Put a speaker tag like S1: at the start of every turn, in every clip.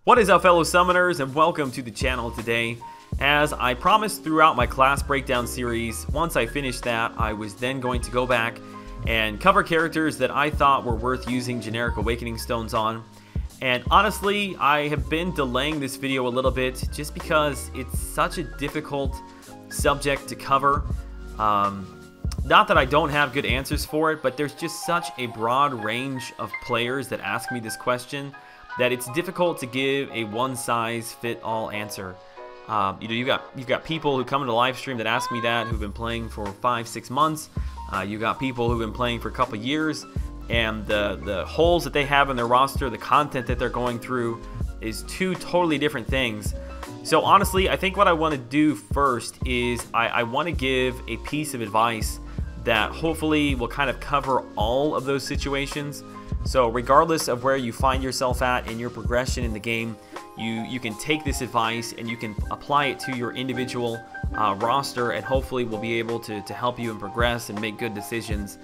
S1: What is up, fellow summoners, and welcome to the channel today. As I promised throughout my class breakdown series, once I finished that, I was then going to go back and cover characters that I thought were worth using generic awakening stones on. And honestly, I have been delaying this video a little bit just because it's such a difficult subject to cover. Not that I don't have good answers for it, but there's just such a broad range of players that ask me this question that it's difficult to give a one-size-fit-all answer. You've got people who come into live stream that ask me that, who've been playing for 5-6 months. You got people who've been playing for a couple years, and the holes that they have in their roster, the content that they're going through, is two totally different things. So honestly, I think what I want to do first is I want to give a piece of advice that hopefully will kind of cover all of those situations. So regardless of where you find yourself at in your progression in the game, you can take this advice and you can apply it to your individual roster, and hopefully will be able to help you and progress and make good decisions.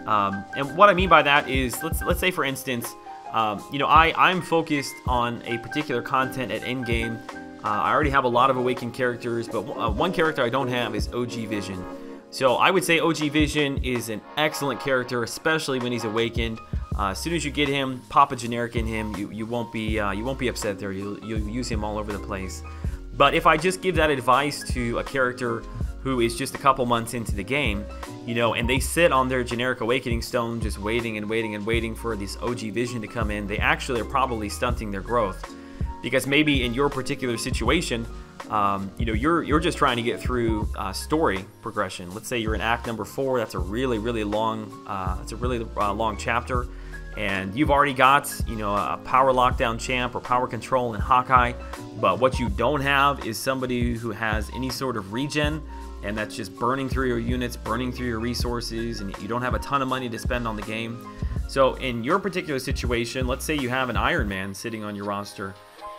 S1: And what I mean by that is, let's say for instance, I'm focused on a particular content at endgame. I already have a lot of awakened characters, but one character I don't have is OG Vision. So I would say OG Vision is an excellent character, especially when he's awakened. As soon as you get him, pop a generic in him, you won't be upset there. You'll use him all over the place. But if I just give that advice to a character who is just a couple months into the game, and they sit on their generic awakening stone just waiting and waiting and waiting for this OG Vision to come in, they actually are probably stunting their growth. Because maybe in your particular situation, you're just trying to get through story progression. Let's say you're in act number 4. That's a really long long chapter, and you've already got a power lockdown champ or power control in Hawkeye, but what you don't have is somebody who has any sort of regen, and that's just burning through your units, burning through your resources, and you don't have a ton of money to spend on the game. So in your particular situation, let's say you have an Iron Man sitting on your roster.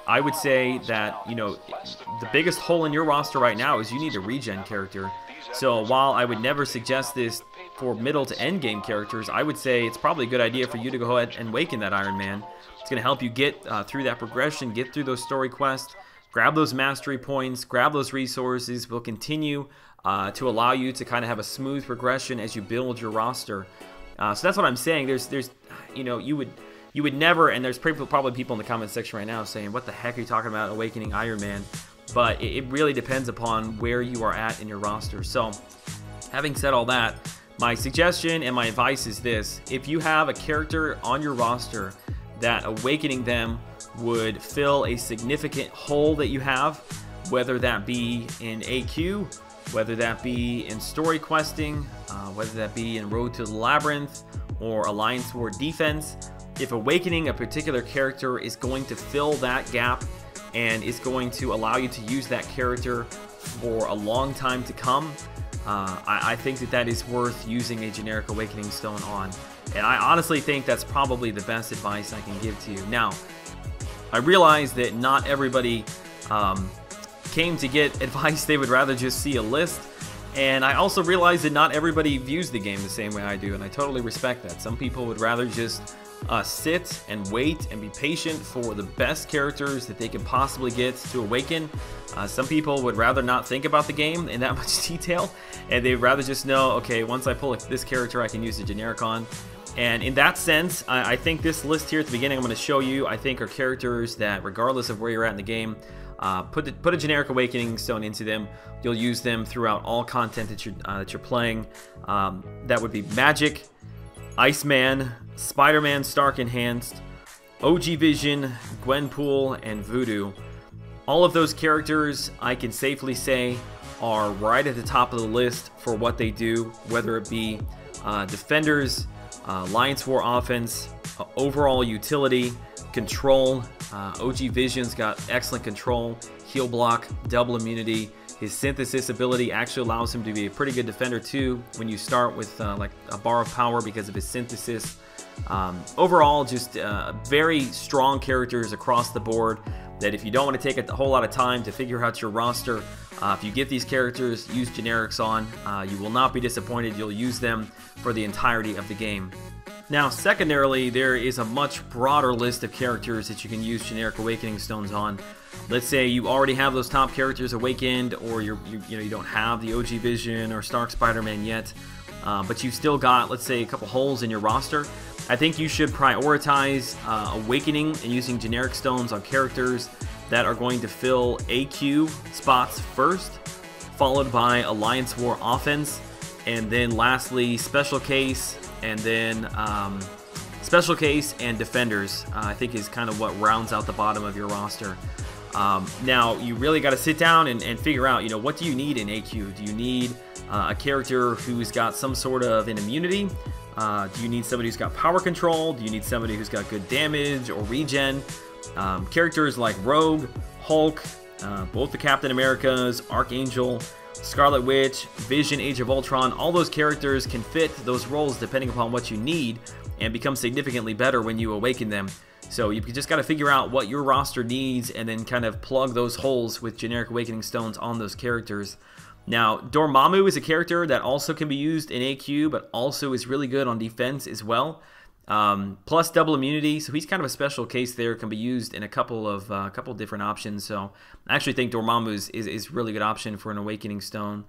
S1: I would say that, the biggest hole in your roster right now is you need a regen character. So while I would never suggest this for middle to end game characters, I would say it's probably a good idea for you to go ahead and awaken that Iron Man. It's going to help you get through that progression, get through those story quests, grab those mastery points, grab those resources. Will continue to allow you to kind of have a smooth progression as you build your roster. So that's what I'm saying. You would never, and there's probably people in the comment section right now saying, what the heck are you talking about awakening Iron Man? But it really depends upon where you are at in your roster. So having said all that, my suggestion and my advice is this: if you have a character on your roster that awakening them would fill a significant hole that you have, whether that be in AQ, whether that be in story questing, whether that be in Road to the Labyrinth or Alliance War Defense, if awakening a particular character is going to fill that gap and is going to allow you to use that character for a long time to come, I think that is worth using a generic awakening stone on. And I honestly think that's probably the best advice I can give to you. Now, I realize that not everybody came to get advice. They would rather just see a list. And I also realize that not everybody views the game the same way I do, and I totally respect that. Some people would rather just sit and wait and be patient for the best characters that they can possibly get to awaken. Some people would rather not think about the game in that much detail, and they'd rather just know, okay, once I pull this character, I can use the generic on. And in that sense, I think this list here at the beginning I'm going to show you, I think are characters that, regardless of where you're at in the game, put a generic awakening stone into them. You'll use them throughout all content that you're playing. That would be Magic, Iceman, Spider-Man Stark Enhanced, OG Vision, Gwenpool, and Voodoo. All of those characters, I can safely say, are right at the top of the list for what they do, whether it be Defenders, Alliance War Offense, overall utility, control. OG Vision's got excellent control, heal block, double immunity. His synthesis ability actually allows him to be a pretty good defender too when you start with like a bar of power because of his synthesis. Overall, just very strong characters across the board that if you don't want to take a whole lot of time to figure out your roster, if you get these characters, use generics on, you will not be disappointed. You'll use them for the entirety of the game. Now, secondarily, there is a much broader list of characters that you can use generic awakening stones on. Let's say you already have those top characters awakened, or you don't have the OG Vision or Stark Spider-Man yet, but you've still got, let's say, a couple holes in your roster. I think you should prioritize awakening and using generic stones on characters that are going to fill AQ spots first, followed by Alliance War offense, and then lastly Special Case, and then Special Case and Defenders, I think is kind of what rounds out the bottom of your roster. Now, you really got to sit down and figure out, what do you need in AQ? Do you need a character who's got some sort of an immunity? Do you need somebody who's got power control? Do you need somebody who's got good damage or regen? Characters like Rogue, Hulk, both the Captain Americas, Archangel, Scarlet Witch, Vision, Age of Ultron, all those characters can fit those roles depending upon what you need and become significantly better when you awaken them. So you just got to figure out what your roster needs and then kind of plug those holes with generic awakening stones on those characters. Now, Dormammu is a character that also can be used in AQ, but also is really good on defense as well. Plus double immunity, so he's kind of a special case there. Can be used in a couple different options. So I actually think Dormammu is a really good option for an awakening stone.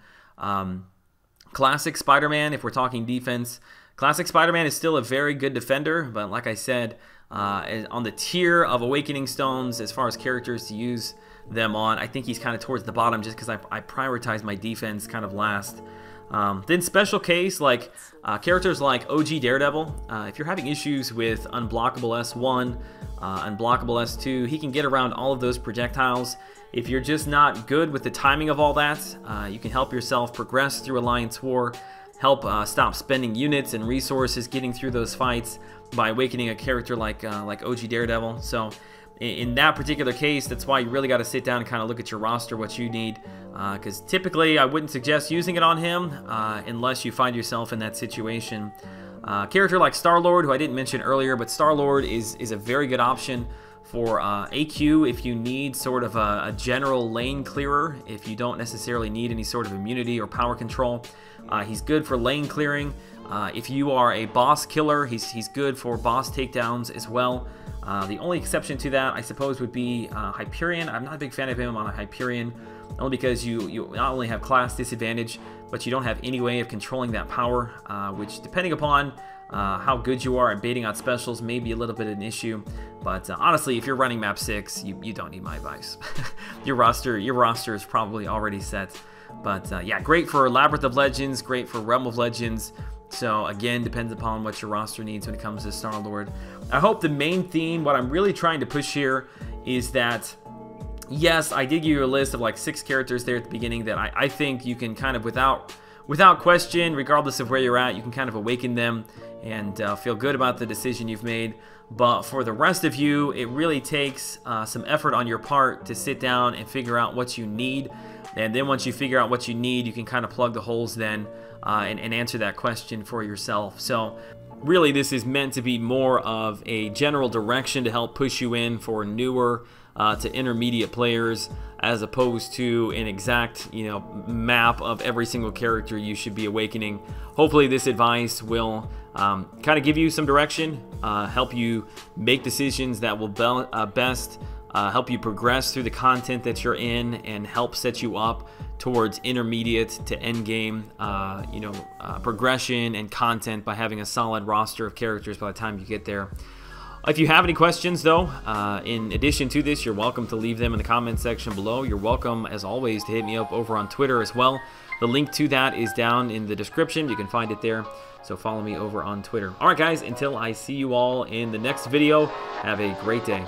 S1: Classic Spider-Man, if we're talking defense, Classic Spider-Man is still a very good defender, but like I said, on the tier of awakening stones as far as characters to use them on, I think he's kind of towards the bottom just because I prioritize my defense kind of last. Then special case, like characters like OG Daredevil, if you're having issues with unblockable S1, unblockable S2, he can get around all of those projectiles. If you're just not good with the timing of all that, you can help yourself progress through Alliance War, help stop spending units and resources getting through those fights by awakening a character like OG Daredevil. So in that particular case, that's why you really got to sit down and kind of look at your roster, what you need, because typically I wouldn't suggest using it on him unless you find yourself in that situation. Character like Star-Lord, who I didn't mention earlier, but Star-Lord is a very good option for AQ if you need sort of a general lane clearer, if you don't necessarily need any sort of immunity or power control. He's good for lane clearing. If you are a boss killer, he's good for boss takedowns as well. The only exception to that, I suppose, would be Hyperion. I'm not a big fan of him on a Hyperion, only because you not only have class disadvantage, but you don't have any way of controlling that power, which, depending upon how good you are at baiting out specials, may be a little bit of an issue. But honestly, if you're running map 6, you don't need my advice. Your roster is probably already set. But yeah, great for Labyrinth of Legends, great for Realm of Legends. So again, depends upon what your roster needs when it comes to Star-Lord. I hope the main theme, what I'm really trying to push here, is that, yes, I did give you a list of like 6 characters there at the beginning that I think you can kind of, without question, regardless of where you're at, you can kind of awaken them and feel good about the decision you've made. But for the rest of you, it really takes some effort on your part to sit down and figure out what you need. And then once you figure out what you need, you can kind of plug the holes then and answer that question for yourself. So really, this is meant to be more of a general direction to help push you in for newer to intermediate players, as opposed to an exact map of every single character you should be awakening. Hopefully this advice will kind of give you some direction, help you make decisions that will best help you progress through the content that you're in, and help set you up towards intermediate to end game progression and content by having a solid roster of characters by the time you get there. If you have any questions, though, in addition to this, you're welcome to leave them in the comment section below. You're welcome, as always, to hit me up over on Twitter as well. The link to that is down in the description. You can find it there. So follow me over on Twitter. All right, guys, until I see you all in the next video, have a great day.